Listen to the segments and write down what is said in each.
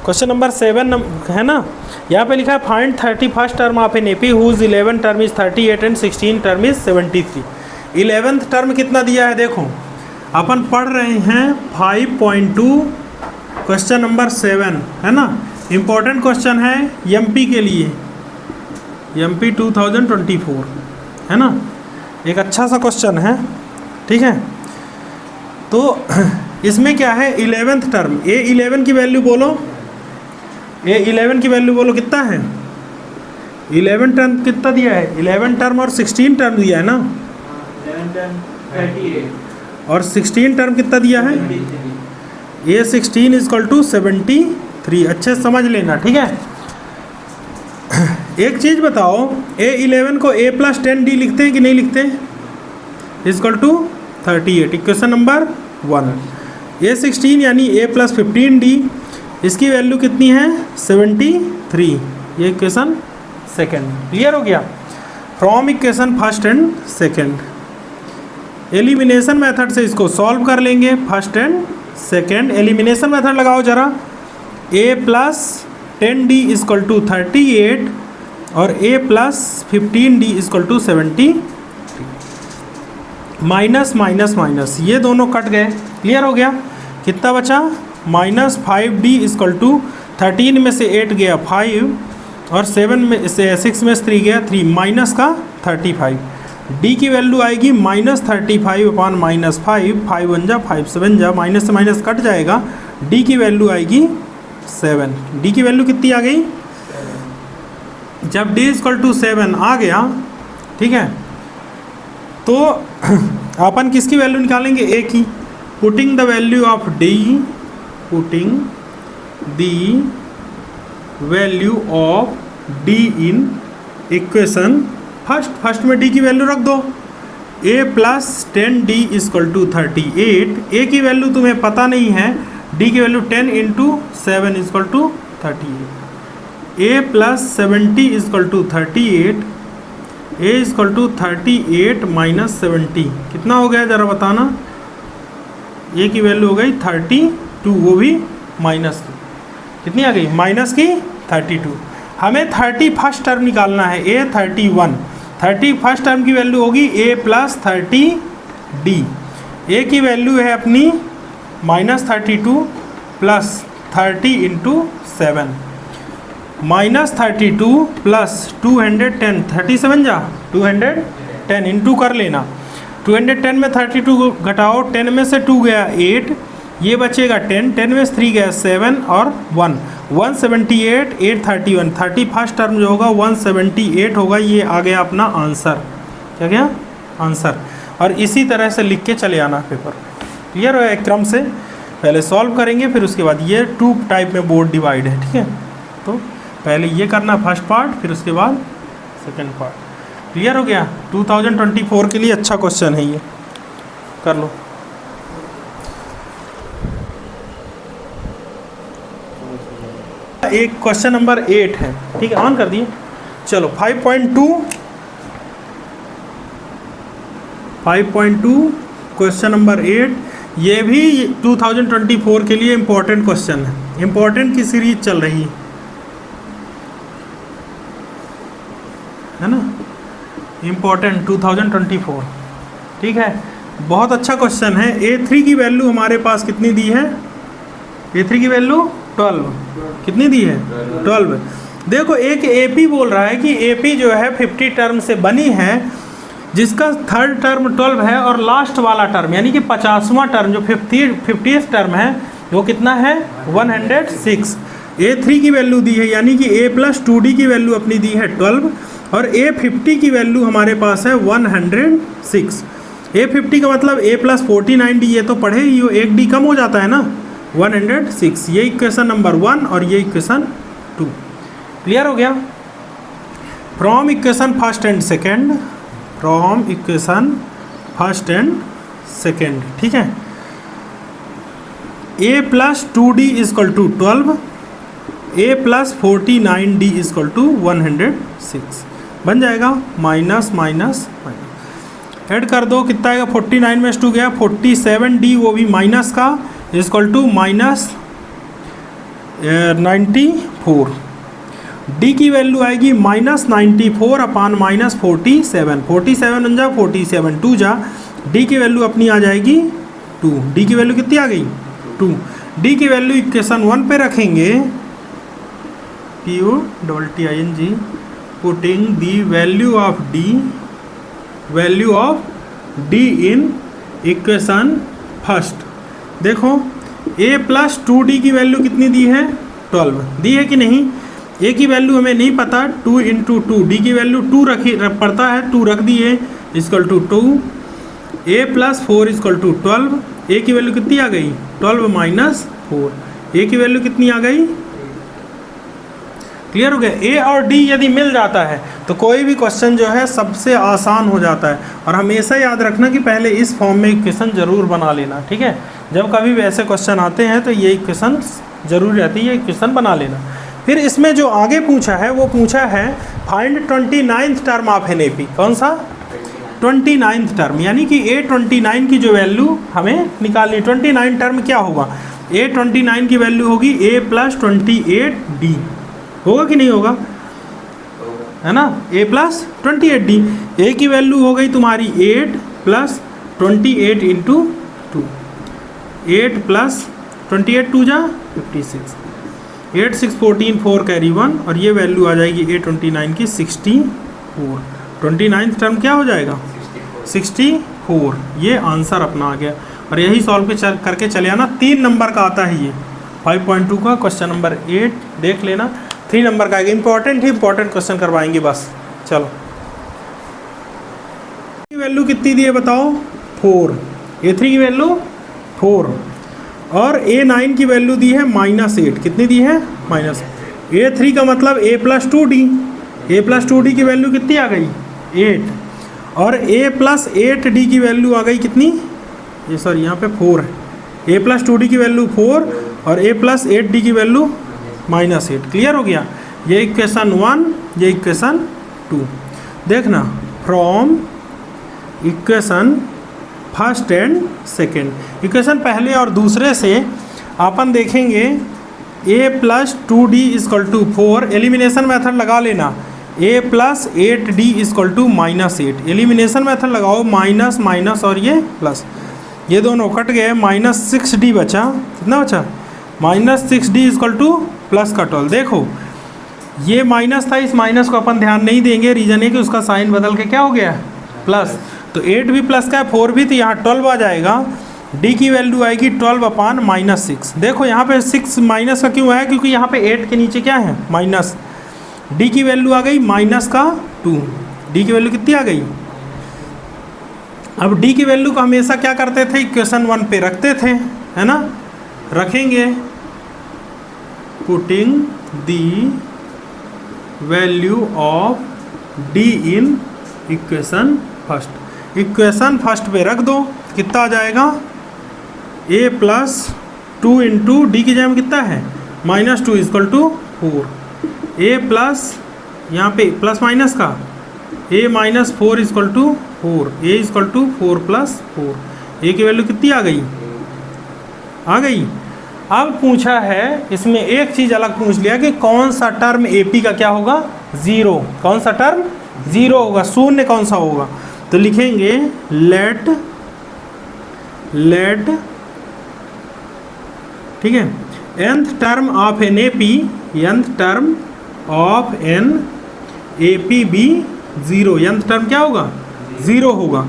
Question number 7 है ना, यहाँ पे लिखा है find 31st term of an AP whose 11 term is 38 and 16 term is 73। 11th term कितना दिया है, देखो अपन पढ़ रहे हैं 5.2 क्वेश्चन नंबर 7 है ना, इम्पोर्टेंट क्वेश्चन है एमपी के लिए, एमपी 2024 है ना, एक अच्छा सा क्वेश्चन है, ठीक है। तो इसमें क्या है 11th टर्म, A11 की वैल्यू बोलो, A11 की वैल्यू बोलो कितना है, 11 टर्म कितना दिया है, 11 टर्म और 16 टर्म दिया है ना, 38 और 16 टर्म कितना दिया है, A16 इक्वल टू 73। अच्छे से समझ लेना, ठीक है। एक चीज़ बताओ, A11 को A प्लस 10D लिखते हैं कि नहीं लिखते, equal to 38, equation number 1। A16 यानी A प्लस 15D, इसकी वैल्यू कितनी है 73, ये इक्वेशन सेकेंड। क्लियर हो गया। From equation first and second, elimination method से इसको सॉल्व कर लेंगे, first and second. Elimination method लगाओ जरा, A plus 10D equal to 38 और A plus 15D equal to 70, minus minus minus ये दोनों कट गए। क्लियर हो गया। कितना बचा, माइनस 5D इक्वल टू 13 में से 8 गया 5 और 7 में से 6 में से 3 गया 3, माइनस का 35। D की वैल्यू आएगी माइनस 35 अपॉन माइनस 5, 5 1 जा 5 7 जा, माइनस से माइनस कट जाएगा, D की वैल्यू आएगी 7। D की वैल्यू कितनी आ गई, जब D इक्वल टू 7 आ गया, ठीक है, तो अपन किसकी वैल्यू निकालेंगे, A की। Putting the value of D, putting the value of D in equation first में D की वैल्यू रख दो, A plus 10D equal to 38। A की वैल्यू तुम्हें पता नहीं है, D की value 10 into 7 equal to 38। A plus 70 equal to 38, A equal to 38 minus 70 कितना हो गया ज़रा बताना। A की वैल्यू हो गई 32, वो भी माइनस की, कितनी आ गई, माइनस की 32। हमें 31st टर्म निकालना है, A 31, 31st टर्म की वैल्यू होगी A प्लस 30D। A की वैल्यू है अपनी minus 32 plus 30 into 7, minus 32 plus 210, 37 जा 210 इंटू कर लेना, 210 में 32 घटाओ, 10 में से 2 गया 8, ये बचेगा 10, 10 में से 3 गया 7 और 1, 178, 831, 31st टर्म जो होगा 178 होगा। ये आ गया अपना आंसर, क्या गया आंसर। और इसी तरह से लिख के चले आना पेपर। क्लियर हो, एक क्रम से पहले सॉल्व करेंगे, फिर उसके बाद ये 2 टाइप में बोर्ड डिवाइड है, ठीक है। तो पहले ये करना फर्स्ट पार्ट, फिर उसके बाद सेकंड पार्ट। क्लियर हो गया। 2024 के लिए अच्छा क्वेश्चन है ये, कर लो। एक क्वेश्चन नंबर 8 है, ठीक है, ऑन कर दिए। चलो 5.2 क्वेश्चन नंबर 8, ये भी 2024 के लिए इम्पोर्टेंट क्वेश्चन है। इम्पोर्टेंट की सीरीज चल रही है ना, इम्पोर्टेंट 2024, ठीक है, बहुत अच्छा क्वेश्चन है। A3 की वैल्यू हमारे पास कितनी दी है, A3 की वैल्यू 12, कितनी दी है 12। देखो एक AP बोल रहा है कि AP जो है 50 टर्म से बनी है, जिसका थर्ड टर्म 12 है और लास्ट वाला टर्म यानी कि 50वां टर्म जो 50th टर्म है वो कितना है 106। A3 की वैल्यू दी है यानी कि A प्लस 2D की वैल्यू अपनी दी है 12 और A50 की वैल्यू हमारे पास है 106। A50 का मतलब A प्लस 49D, ये तो पढ़े ही हो, एक D कम हो जाता है ना, 106। ये इक्वेशन नंबर 1 और ये इक्वेशन 2। क्लियर हो गया। From equation first and second, from equation first and second, ठीक है। A plus 2D equal to 12, A plus 49D equal to 106 बन जाएगा। माइनस माइनस माइनस ऐड कर दो, कितना आएगा 49 में 2 गया 47D, वो भी माइनस का, इक्वल टू माइनस 94, डी की वैल्यू आएगी -94 अपान -47, 47 बन जा 47 2 जा, डी की वैल्यू अपनी आ जाएगी 2, डी की वैल्यू कितनी आ गई 2, डी की वैल्यू इक्वेशन 1 पे रखेंगे, PUTTING, putting the value of D in equation first. देखो a प्लस 2d की वैल्यू कितनी दी है 12 दी है कि नहीं, a की वैल्यू हमें नहीं पता, 2 इंटू 2, डी की वैल्यू 2 पड़ता है, 2 रख दिए equal to 2, a plus 4 equal to 12, a की वैल्यू कितनी आ गई 12 माइनस 4, a की वैल्यू कितनी आ गई, क्लियर हो गया। ए और डी यदि मिल जाता है तो कोई भी क्वेश्चन जो है सबसे आसान हो जाता है, और हमेशा याद रखना कि पहले इस फॉर्म में इक्वेशन जरूर बना लेना, ठीक है। जब कभी भी ऐसे क्वेश्चन आते हैं तो ये इक्वेशन जरूर रहती है, इक्वेशन बना लेना। फिर इसमें जो आगे पूछा है वो पूछा है find 29th term of an AP, कौन सा 29th टर्म, यानी कि A29 की जो वैल्यू हमें निकालनी। 29 टर्म क्या होगा, A29 की वैल्यू होगी A प्लस 28D, होगा कि नहीं होगा, है ना, A प्लस 28D, A की वैल्यू हो गई तुम्हारी 8 प्लस 28 इंटू 2, 8 प्लस 28 2 जा 56, 8 6 14 4 कैरी 1, और ये वैल्यू आ जाएगी A29 की 64, 29th टर्म क्या हो जाएगा 64, ये आंसर अपना आ गया। और यही सॉल्व करके चले आना, 3 नंबर का आता है ये 5.2 का क्वेश्चन नंबर 8 देख लेना, 3 नंबर का आएगा, इंपॉर्टेंट क्वेश्चन करवाएंगे बस। चलो वैल्यू कितनी दी है बताओ 4, A3 की वैल्यू 4, और A9 की वैल्यू दी है -8, कितनी दी है माइनस, A3 का मतलब A प्लस 2D की वैल्यू कितनी आ गई 8, और A प्लस 8D की वैल्यू आ गई कितनी, ये सॉरी यहाँ पे 4 है, A प्लस 2D की वैल्यू 4 और A प्लस 8D की वैल्यू -8, क्लियर हो गया। ये इक्वेशन 1, ये इक्वेशन 2, देखना from equation first and second, equation पहले और दूसरे से अपन देखेंगे A plus 2D equal to 4, elimination method लगा लेना, A plus 8D equal to -8, elimination method लगाओ, माइनस माइनस और ये प्लस, ये दोनों कट गए, -6D बचा, कितना बचा -6D इक्वल टू प्लस का 12। देखो ये माइनस था, इस माइनस को अपन ध्यान नहीं देंगे, रीजन है कि उसका साइन बदल के क्या हो गया प्लस, तो 8 भी प्लस का है, 4 भी, तो यहाँ 12 आ जाएगा, D की वैल्यू आएगी 12 अपान -6। देखो यहाँ पे 6 माइनस का क्यों है, क्योंकि यहाँ पे 8 के नीचे क्या है माइनस, D की वैल्यू आ गई -2, D की वैल्यू कितनी आ गई। अब D की वैल्यू को हमेशा क्या करते थे इक्वेशन 1 पे रखते थे, है ना, रखेंगे, putting the value of D in equation first, equation first पे रख दो, कितना आ जाएगा A प्लस 2 इंटू D की जगह में कितना है -2 इक्वल टू 4, A प्लस यहाँ पे प्लस माइनस का A minus 4 equal to 4, A equal to 4 plus 4, A की वैल्यू कितनी आ गई। अब पूछा है इसमें एक चीज़ अलग पूछ लिया कि कौन सा टर्म AP का क्या होगा 0, कौन सा टर्म 0 होगा, शून्य कौन सा होगा, तो लिखेंगे लेट ठीक है, nth term of an AP, nth term of an AP भी 0, nth टर्म क्या होगा 0 होगा।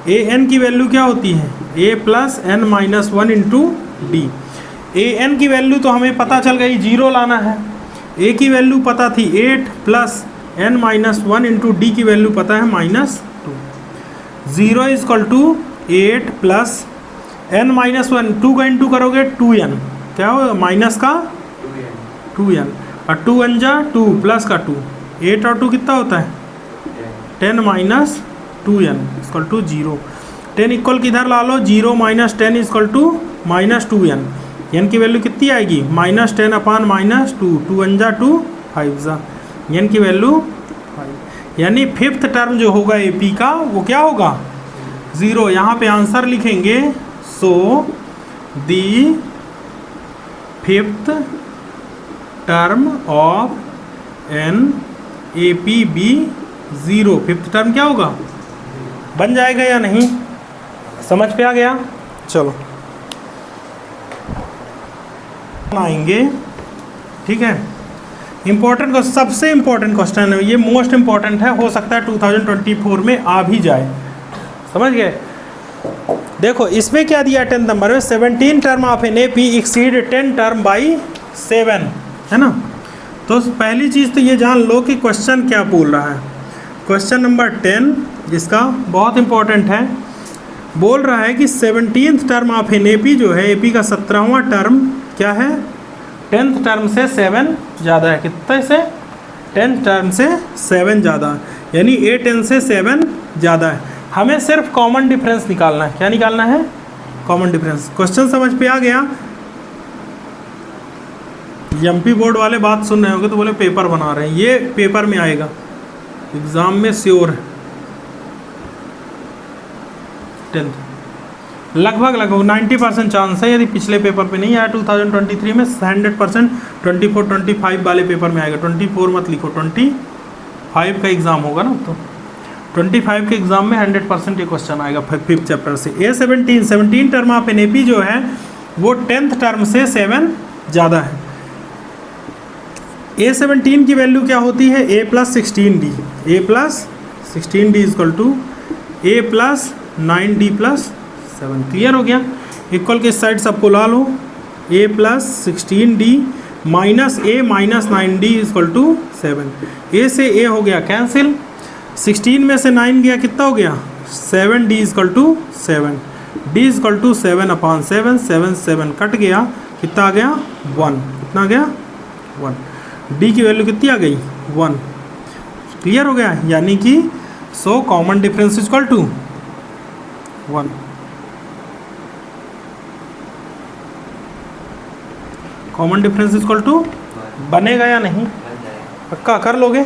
an की वैल्यू क्या होती है A plus n minus 1 into D, an की वैल्यू तो हमें पता चल गई 0 लाना है, A की वैल्यू पता थी 8 plus n minus 1 into D की वैल्यू पता है -2, 0 equal to 8 plus n minus 1, 2 का इंटू करोगे 2n, क्या होगा माइनस का 2n, और 2 1 जा 2 प्लस का 2, 8 और 2 कितना होता है 10 minus 2n equal to 0, 10 equal किधर ला लो 0 minus 10 equal to -2n, n की वैल्यू कितनी आएगी -10 अपान -2, 2 1 जा 2 5 जा, n की वैल्यू 5, यानी फिफ्थ टर्म जो होगा AP का वो क्या होगा 0। यहाँ पे आंसर लिखेंगे, so the fifth term of an A P B 0, fifth term क्या होगा, बन जाएगा या नहीं, समझ पे आ गया। चलो आएंगे, ठीक है। इंपॉर्टेंट क्वेश्चन, सबसे इंपॉर्टेंट क्वेश्चन है ये, मोस्ट इंपॉर्टेंट है, हो सकता है 2024 में आ भी जाए, समझ गए। देखो इसमें क्या दिया 10 नंबर में, 17 term of an A P exceed 10 term by 7, है ना। तो पहली चीज़ तो ये जान लो कि क्वेश्चन क्या बोल रहा है। क्वेश्चन नंबर 10 जिसका बहुत इंपॉर्टेंट है, बोल रहा है कि 17th term of an A P जो है, ए पी का 17वां टर्म क्या है, 10th टर्म से 7 ज़्यादा है। कितने से, 10th टर्म से 7 ज़्यादा है, यानी ए 10 से 7 ज़्यादा है। हमें सिर्फ कॉमन डिफरेंस निकालना है। क्या निकालना है, कॉमन डिफरेंस। क्वेश्चन समझ पे आ गया। एमपी बोर्ड वाले बात सुन रहे होंगे तो बोले पेपर बना रहे हैं, ये पेपर में आएगा, एग्ज़ाम में श्योर है। 10th लगभग 90% चांस है, यदि पिछले पेपर पे नहीं आया 2023 में 100% 24-25 वाले पेपर में आएगा। 24 मत लिखो, 25 का एग्ज़ाम होगा ना, तो 25 के एग्ज़ाम में 100% ये क्वेश्चन आएगा 5th चैप्टर से। A17 term of an A P जो है वो 10th टर्म से 7 ज़्यादा है। A17 की वैल्यू क्या होती है, a + 16d, a + 16d equal to a + 9d + 7। Clear हो गया। इक्वल के इस साइड सबको ला लो, a + 16d minus a minus 9d equal to 7। a से a हो गया कैंसिल, 16 में से 9 गया, कितना हो गया 7d equal to 7, d equal to 7/7, 7 cut गया, कितना आ गया 1, कितना आ गया 1। d की वैल्यू कितनी आ गई 1। क्लियर हो गया, यानी कि so common difference equal to 1। Common difference equal to बनेगा या नहीं, पक्का कर लोगे।